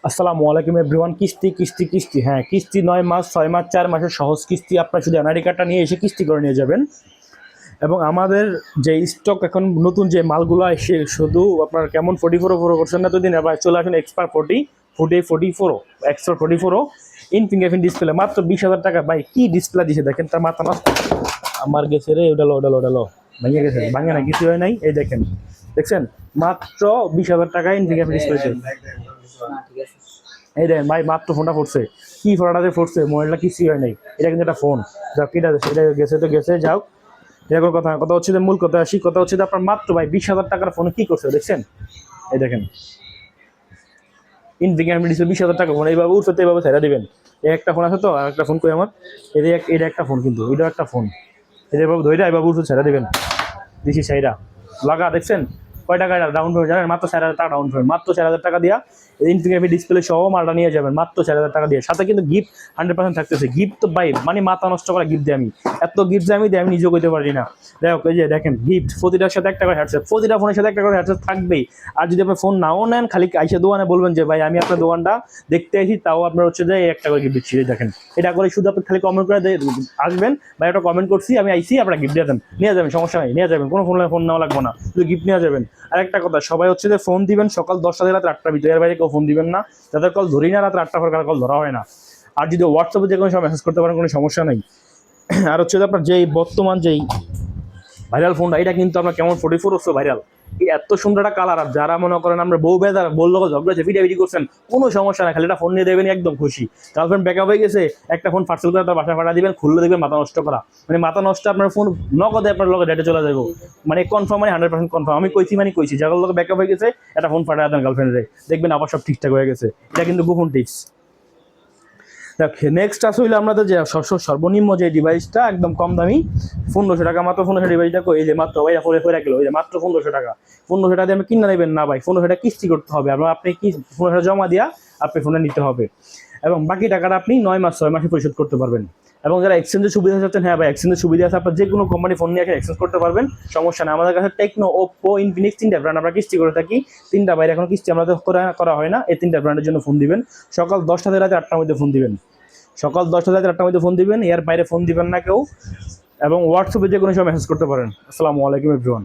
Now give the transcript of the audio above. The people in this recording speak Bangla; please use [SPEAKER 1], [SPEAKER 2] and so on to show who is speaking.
[SPEAKER 1] আসসালামু আলাইকুম এভরিওয়ান। কিস্তি কিস্তি কিস্তি, হ্যাঁ কিস্তি 9 মাস 6 মাস 4 মাসের সহজ কিস্তি। আপনার শুধু এনআইডি কার্ডটা নিয়ে এসে কিস্তি করে নিয়ে যাবেন। এবং আমাদের যে স্টক এখন নতুন যে মালগুলো এসে শুধু আপনার কেমন 44 প্রো করছেন না দুদিন, এবার চলে আসুন এক্সপার 44 এক্সপার 44 ইন ফিঙ্গারপ্রিন্ট ডিসপ্লে মাত্র 20,000 টাকা। ভাই কি ডিসপ্লে দিছে দেখেন, তার মাথা নষ্ট। আমার গেছে রে, ওডালো ওডালো ওডালো ভেঙে গেছে, ভাঙে না, কিছু হয় নাই। এই দেখেন, দেখছেন মাত্র 20,000 টাকা ইন ফিঙ্গারপ্রিন্ট ডিসপ্লেতে। এই দেখেন ভাই, মাত্র ফোনটা ফুটছে। কি ফোনটাতে ফুটছে, মোবাইলটা কিছুই হয় নাই। এটা কিন্তু একটা ফোন। যাক, এটা এটা গেছে তো গেছে, যাও। এটা কোনো কথা, কথা হচ্ছে যে মূল কথা আসি, কথা হচ্ছে যে আপনার মাত্র ভাই 20,000 টাকার ফোনে কি করছে দেখছেন। এই দেখেন, ইনফিনিক্স আমি দিচ্ছি 20,000 টাকা ফোন, এইভাবে উঠতে এইভাবে ছেড়ে দিবেন। এই একটা ফোন আছে তো, আর একটা ফোন কই আমার, এটা একটা ফোন, কিন্তু এটাও একটা ফোন। এটা এভাবে ধরে এইভাবে উঠতে ছেড়ে দিবেন। দিছি সাইডা লাগা, দেখছেন কয় টাকা ডাউন পেমেন্ট জানেন? মাত্র 4,000 টাকা ডাউন পেমেন্ট, মাত্র 4,000 টাকা দিয়া ইনফিনিক্স ডিসপ্লে সহ মালটা নিয়ে যাবেন মাত্র 4,000 টাকা দিয়ে। সাথে কিন্তু গিফট 100% থাকতেছে। গিফট তো ভাই মানে মাথা নষ্ট করা গিফট দিই আমি, এত গিফট যে আমি দিই, আমি নিজেও করতে পারি না। দেখো এই যে দেখেন গিফট, প্রতিটার সাথে একটা করে হ্যাডসেট, প্রতিটা ফোনের সাথে একটা করে হ্যাডসেট থাকবেই। আর যদি আপনি ফোন নাও নেন, খালি আইসে দোকানে বলবেন যে ভাই আমি আপনার দোকানটা দেখতে আসি, তাও আপনার হচ্ছে যে একটা করে গিফট দিচ্ছি। দেখেন এটা করে শুধু আপনি খালি কমেন্ট করে আসবেন, ভাই একটা কমেন্ট করছি আমি আইসি, আপনারা গিফট দিয়ে দেন, নিয়ে যাবেন, সমস্যা নেই, নিয়ে যাবেন, কোনো ফোন নেওয়া লাগবে না, শুধু গিফট নিয়ে যাবেন। আরেকটা কথা, সবাই হচ্ছে যে ফোন দিবেন সকাল 10টা থেকে রাত 8টার ভিতরে, এর বাইরে কেউ ফোন দিবেন না। যাদের কল ধরি না, রাত 8টা পর কল ধরা হয় না। আর যদি হোয়াটসঅ্যাপে যে কোনো সময় মেসেজ করতে পারেন, কোনো সমস্যা নেই। আর হচ্ছে যে আপনার যেই বর্তমান যেই ভাইরাল ফোনটা, এটা কিন্তু আপনার কেমন 44 হচ্ছে ভাইরাল। এই এত সুন্দর একটা কালার। আর যারা মনে করেন আমরা বউ বেদার বললো ঝগড়াছে ভিডিও করছেন, কোনো সমস্যা না, খালি একটা ফোন নিয়ে দেবেন, একদম খুশি। গার্লফ্রেন্ড ব্যাকআপ হয়ে গেছে, একটা ফোন পার্সেল করে তার বাসায় পাঠা দিবেন, খুললে দেখবেন মাথা নষ্ট করা। মানে মাথা নষ্ট, আপনার ফোন নগদে আপনার লগে ডেটে চলে যাবো, মানে কনফার্ম, মানে 100% কনফার্ম। আমি কইছি যার লোক ব্যাকআপ হয়ে গেছে, একটা ফোন পাঠা দেন গার্লফ্রেন্ডে, দেখবেন আবার সব ঠিকঠাক হয়ে গেছে। এটা কিন্তু গোপন টিপস। নেক্সট আসলে আমাদের যে সর্বনিম্ন যে ডিভাইসটা একদম কম দামি, 1500 টাকা মাত্র। 1500 ডিভাইসটা এই যে মাত্র ভাই পরে রাখলো, এই যে মাত্র 1500 টাকা। 1500 টাকা দিয়ে আপনি কিনে নেবেন না ভাই, 1500 টাকা কিস্তি করতে হবে, এবং আপনি কি 1500 জমা দিয়া আপনি ফোনে নিতে হবে, এবং বাকি টাকাটা আপনি 9 মাস 6 মাসে পরিশোধ করতে পারবেন। এবং যারা এক্সচেঞ্জের সুবিধা চাচ্ছেন, হ্যাঁ ভাই এক্সচেঞ্জের সুবিধা আছে, আপনার যে কোনো কোম্পানি ফোন নিয়ে এক্সচেঞ্জ করতে পারবেন, সমস্যা নেই। আমাদের কাছে টেকনো, ওপ্পো, ইনফিনিক্স 3টা ব্র্যান্ড আমরা কিস্তি করে থাকি। 3টা বাইরে এখন কিস্তি আমাদের করা হয় না। এই 3টা ব্র্যান্ডের জন্য ফোন দিবেন, সকাল 10টা থেকে রাতে 8টার মধ্যে ফোন দিবেন। সকাল 10টা থেকে 8টার মধ্যে ফোন দিবেন, এর বাইরে ফোন দিবেন না কেউ। এবং হোয়াটসঅ্যাপে যে কোনো সময় মেসেজ করতে পারেন। আসসালামু আলাইকুম এভরিওয়ান।